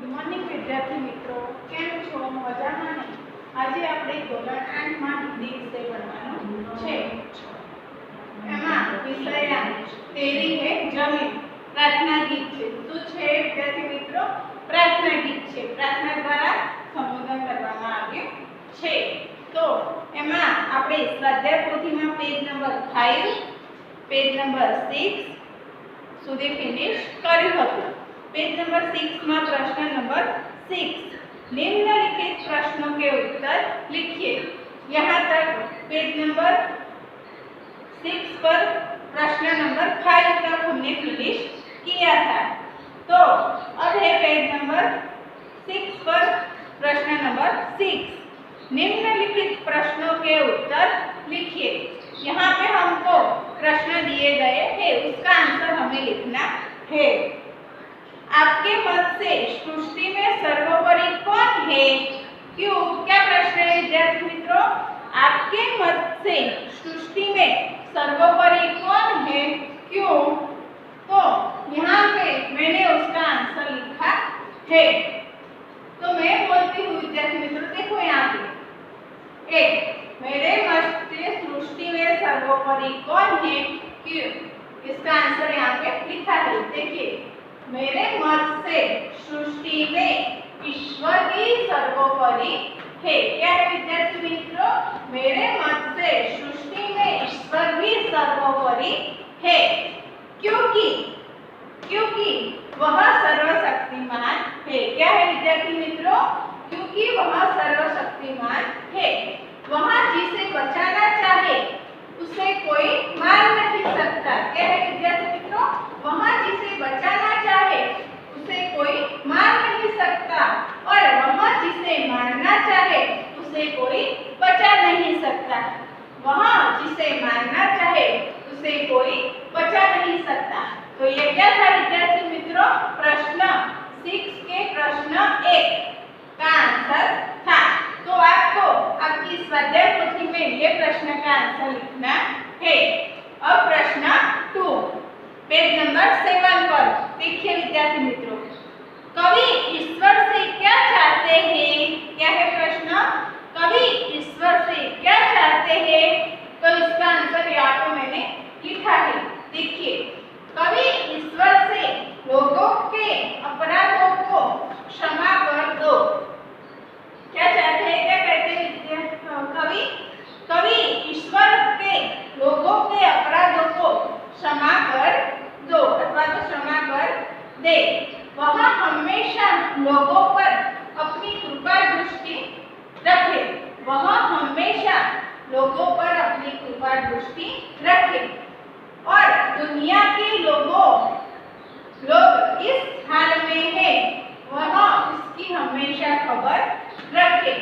Good morning विद्यार्थी मित्रों, केम छो? मजामां ने? આજે આપણે ધોરણ 8 માં હિન્દી વિષય ભણવાનો છે। એમાં વિષય તેરી હે જમીન પ્રાર્થના ગીત છે। શું છે વિદ્યાર્થી મિત્રો? પ્રાર્થના ગીત છે। પ્રાર્થના દ્વારા સંબોધન કરવામાં આવ્યું છે। તો એમાં આપણે સ્વાધ્યાય પોથીમાં પેજ નંબર 5 પેજ નંબર 6 સુધી ફિનિશ કર્યું હતું। पेज नंबर 6 में प्रश्न नंबर 6 निम्नलिखित प्रश्नों के उत्तर लिखिए। यहाँ तक पेज नंबर 6 पर प्रश्न नंबर 5 तक हमने फिनिश किया था। तो अब है पेज नंबर 6 पर प्रश्न नंबर 6 निम्नलिखित प्रश्नों के उत्तर लिखिए। यहाँ पे हमको प्रश्न दिए गए हैं, उसका आंसर हमें लिखना है। आपके मत से सृष्टि में सर्वोपरि कौन है? क्यों? क्या प्रश्न है विद्यार्थी मित्रों? आपके मत से सृष्टि में सर्वोपरि कौन है? क्यों? तो यहाँ पे मैंने उसका आंसर लिखा है। तो मैं बोलती हूँ विद्यार्थी मित्रों, देखो यहाँ पे एक मेरे मत से सृष्टि में सर्वोपरि कौन है? क्यों? इसका आंसर यहाँ पे लिखा है। देखिए, मेरे मत से सृष्टि में ईश्वर ही सर्वोपरि है। क्या है विद्यार्थी मित्रों? मेरे मत से सृष्टि में ईश्वर भी सर्वोपरि है। क्योंकि वह सर्वशक्तिमान है। क्या है विद्यार्थी मित्रों? क्योंकि वह सर्वशक्तिमान है। वह जिसे बचाना चाहे उसे कोई मार नहीं सकता। क्या है विद्यार्थी मित्रों? वह जिसे बचाना चाहे उसे कोई मार नहीं सकता, और वह जिसे मारना चाहे उसे कोई बचा नहीं सकता। वह जिसे मारना चाहे उसे कोई बचा नहीं सकता। तो ये क्या था विद्यार्थी मित्रों? प्रश्न 6 के प्रश्न 1 का आंसर था। तो आपको आपकी स्वाध्याय पोथी में ये प्रश्न का आंसर लिखना है। अब प्रश्न 2 पेज नंबर 7 पर देखिए विद्यार्थी मित्रों, कवि ईश्वर से क्या चाहते हैं? क्या है प्रश्न? कवि ईश्वर से क्या चाहते हैं? तो इसका आंसर यहाँ पे मैंने लिखा है। देखिए, कवि ईश्वर से लोगों के अपराधों को क्षमा कर दो। क्या चाहते हैं? क्या कहते हैं कवि ईश्वर के लोगों के अपराधों को क्षमा कर दो अथवा तो क्षमा कर दे। वह हमेशा लोगों पर अपनी कृपा दृष्टि रखे। वह हमेशा लोगों पर अपनी कृपा दृष्टि रखे, और दुनिया के लोग इस हाल में है वह इसकी हमेशा खबर रखे।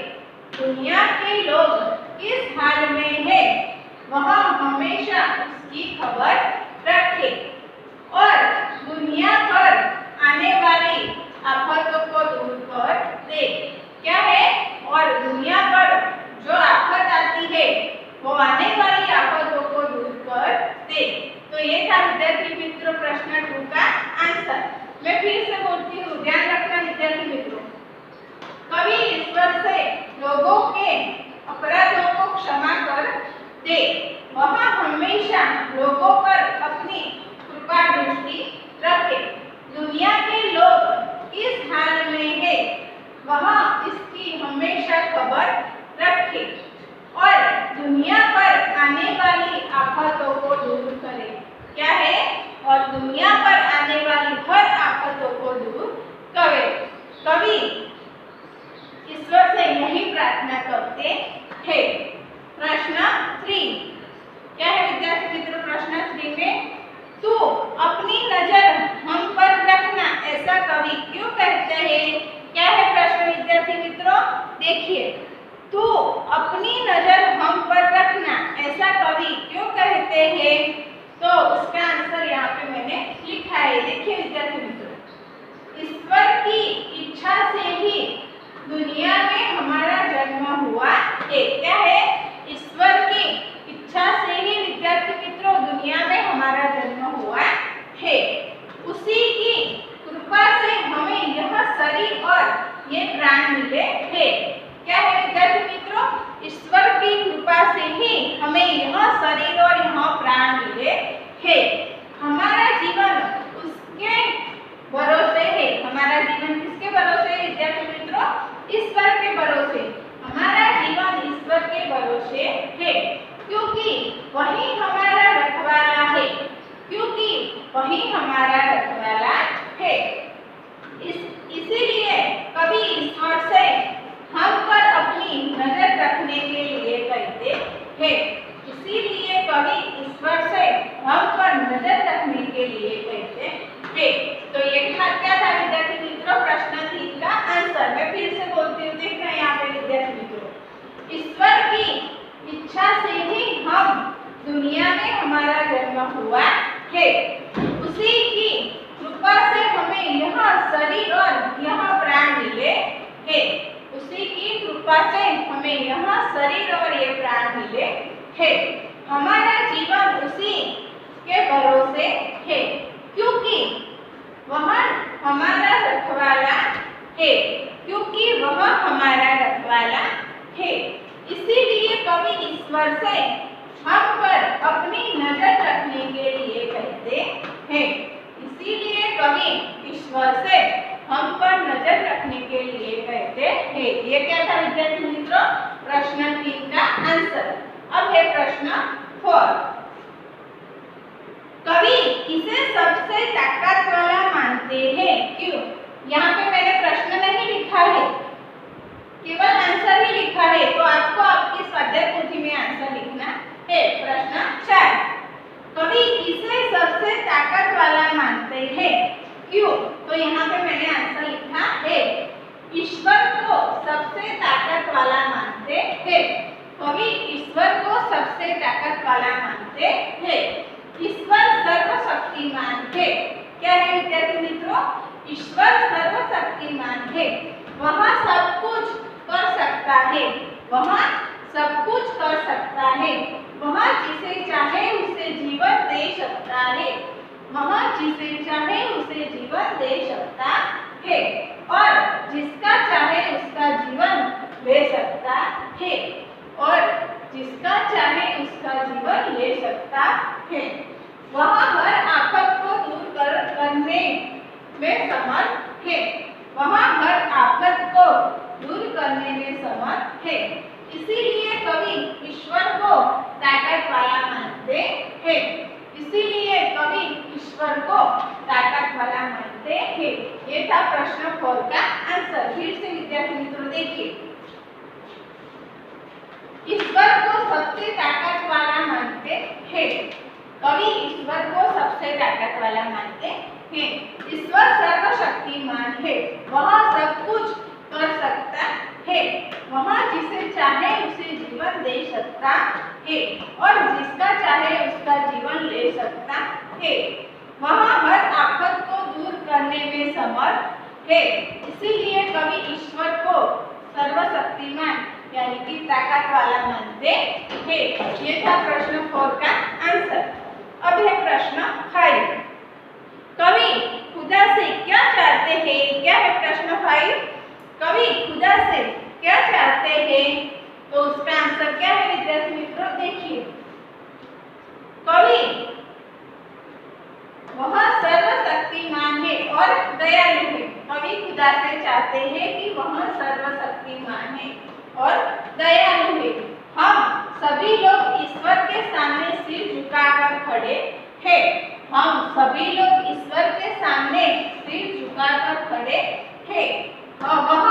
दुनिया के लोग इस हाल में है वह हमेशा उसकी खबर रखे, और दुनिया पर आने वाली आफतों को दूर कर दे। क्या है? और दुनिया पर जो आफत आती है वो आने वाली आफतों को दूर कर दे। तो ये था विद्यार्थी मित्रों प्रश्न 2 का आंसर। मैं फिर से बोलती हूँ, ध्यान रखना विद्यार्थी मित्रों, कवि ईश्वर से लोगों के अपराधों को क्षमा कर दे। वह हमेशा लोगों पर अपनी कृपा दृष्टि रखे। दुनिया के लोग इस हाल में है वह इसकी हमेशा खबर रखे, और दुनिया पर आने वाली आफतों को दूर करे। क्या है? और दुनिया पर आने वाली हर आफतों को दूर करे। कवि ईश्वर से यही प्रार्थना करते हैं। प्रश्न 3 क्या है विद्यार्थी मित्रों? प्रश्न 3 में तू अपनी नजर हम पर रखना ऐसा कवि क्यों कहते हैं? क्या है प्रश्न विद्यार्थी मित्रों? देखिए, तू अपनी नजर हम पर रखना ऐसा कवि क्यों कहते हैं? तो उसका आंसर यहाँ पे मैंने लिखा है। देखिए विद्यार्थी मित्रों, ईश्वर की इच्छा से ही दुनिया में हमारा जन्म हुआ है। क्या है? ईश्वर की इच्छा से ही विद्यार्थी मित्रों दुनिया में हमारा जन्म हुआ है। उसी की कृपा से हमें यह शरीर और ये प्राण मिले हैं। क्या है विद्यार्थी मित्रों? ईश्वर की कृपा से ही हमें यह शरीर और यह प्राण मिले हैं। हमारा जीवन उसके भरोसे है। हमारा जीवन किसके भरोसे है विद्यार्थी मित्रों? ईश्वर के भरोसे। हमारा जीवन ईश्वर के भरोसे है, क्योंकि वही हमारा रखवाला है। क्योंकि वही हमारा रखवाला है। इसीलिए कभी ईश्वर से हम पर अपनी नजर रखने के लिए कहते हैं। इसीलिए कभी ईश्वर से हम पर नजर रखने के लिए कहते हैं। तो ये क्या था विद्यार्थी मित्रों? प्रश्न 3 का आंसर। मैं फिर से बोलती हूँ, देख रहे हैं यहाँ पे विद्यार्थी मित्रों, ईश्वर की इच्छा से ही हम दुनिया में हमारा जन्म हुआ है। उसी की कृपा से हमें यह शरीर और यह प्राण मिले हैं। उसी की कृपा से हमें यह शरीर और ये प्राण मिले हैं। हमारा जीवन उसी के भरोसे है, क्योंकि वह हमारा रखवाला है। क्योंकि वह हमारा रखवाला है। इसीलिए कभी ईश्वर से हम पर अपनी नजर रखने के लिए कहते हैं। इसीलिए कभी ईश्वर से हम पर नजर रखने के लिए कहते हैं। ये क्या था विद्यार्थी मित्रों? प्रश्न 3 का आंसर। अब है प्रश्न 4। कवि किसे सबसे ताकत वाला मानते हैं? क्यों? यहाँ पे मैंने प्रश्न नहीं लिखा है, केवल आंसर ही लिखा है। तो आपको आपकी स्वाध्याय पोथी में आंसर लिखना है। प्रश्न 4, कवि किसे सबसे ताकत वाला मानते हैं? क्यों? तो यहाँ पे मैंने आंसर लिखा है, ईश्वर को सबसे ताकत वाला मानते हैं। कवि ईश्वर को सबसे ताकत वाला मानते हैं। ईश्वर सर्वशक्तिमान है। क्या है विद्यार्थी मित्रों? ईश्वर सर्वशक्तिमान है। वह सब कुछ कर सकता है। वह सब कुछ कर सकता है। वह जिसे चाहे उसे जीवन दे सकता है। वह जिसे चाहे उसे जीवन दे सकता है और जिसका चाहे उसका जीवन ले सकता है। और जिसका चाहे उसका जीवन ले सकता है। वह हर आफत को दूर करने में समर्थ है। वह हर आफत को दूर करने में समर्थ है। इसीलिए कवि ईश्वर को ताकत वाला मानते हैं। इसीलिए कवि ईश्वर को ताकत वाला मानते हैं। ये था प्रश्न 4 का आंसर। फिर से विद्यार्थी मित्रों देखिए, ईश्वर को सबसे ताकत वाला मानते हैं। कवि ईश्वर को सबसे ताकत वाला मानते हैं। ईश्वर सर्वशक्तिमान है। वह सब कुछ कर सकता है। वह जिसे चाहे उसे जीवन दे सकता है और जिसका चाहे उसका जीवन ले सकता है। वह हर आफत को दूर करने में समर्थ है। इसीलिए कवि ईश्वर को सर्वशक्तिमान यानी कि ताकत वाला मानते हैं। ये था प्रश्न 4 का आंसर। अब है प्रश्न 5, कवि खुदा से क्या चाहते हैं? क्या है प्रश्न 5? कवि खुदा से क्या चाहते हैं? तो उसका आंसर क्या है विद्यार्थी मित्रों? देखिए, कवि वह सर्वशक्तिमान है और दयालु है। कवि खुदा से चाहते हैं कि वह सर्वशक्तिमान है और दयालु है। हम सभी लोग ईश्वर के सामने सिर झुकाकर खड़े हैं। हम सभी लोग ईश्वर के सामने सिर झुकाकर खड़े हैं। वह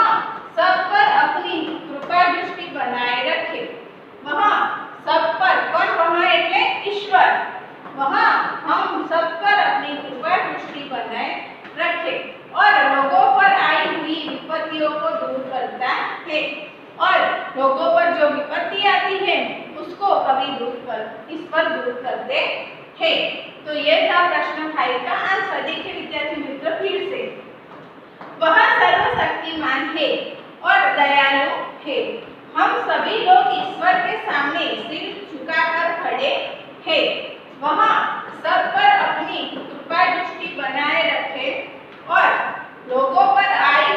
सब पर अपनी कृपा दृष्टि बनाए रखे। वह सब पर, कौन वह? એટલે ईश्वर। वह हम सब पर अपनी कृपा दृष्टि बनाए रखे और लोगों पर आई हुई विपत्तियों को दूर करता है। और लोगों पर जो विपत्ति आती है उसको कवि ईश्वर दूर करते हैं। तो ये था प्रश्न 5 का आंसर। देखिए विद्यार्थी मित्रों, फिर से, वह सर्वशक्तिमान है और दयालु है। हम सभी लोग ईश्वर के सामने सिर झुकाकर खड़े हैं। वह सब पर अपनी कृपा दृष्टि बनाए रखे और लोगों पर आई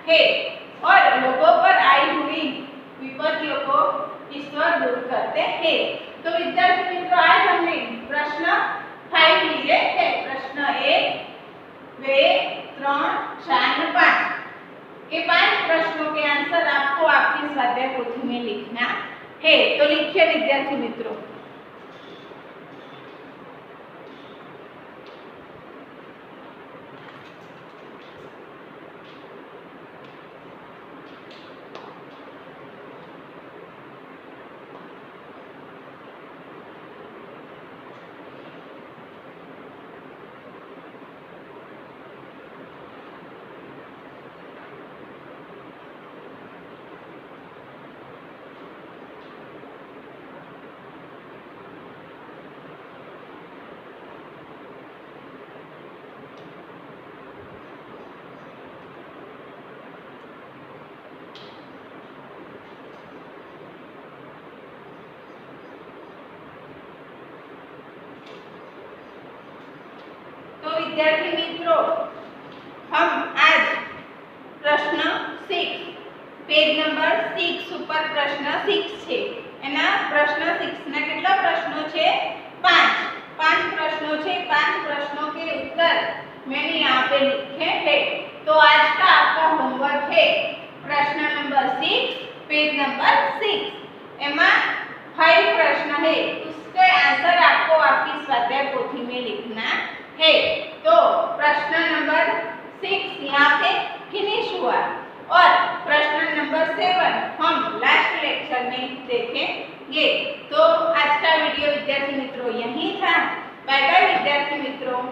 है और लोगों पर आई हुई विपत्तियों को ईश्वर दूर करते हैं। तो विद्यार्थी मित्रों, आज हमने प्रश्न 5 लिए थे। प्रश्न 1, 2, 3, 4, 5 ये 5 प्रश्नों के आंसर आपको आपकी स्वाध्याय पोथी में लिखना है। तो लिखिए विद्यार्थी मित्रों। तो विद्यार्थी मित्रों, हम आज प्रश्न 6 पेज नंबर 6 ઉપર પ્રશ્ન 6 છે એના પ્રશ્ન 6 ના કેટલા પ્રશ્નો છે? 5 प्रश्नों છે। 5 प्रश्नों के उत्तर मैंने यहाँ पे लिखे हैं। तो आज का आपका होमवर्क है प्रश्न नंबर 6 पेज नंबर 6 एमा 5 प्रश्न है, उसके आंसर आपको आपकी स्वाध्याय पोथी में लिखना है। तो प्रश्न नंबर 6 यहाँ पे फिनिश हुआ और प्रश्न नंबर 7 हम लास्ट लेक्चर में देखेंगे। तो आज का वीडियो विद्यार्थी मित्रों यही था। बाय बाय विद्यार्थी मित्रों।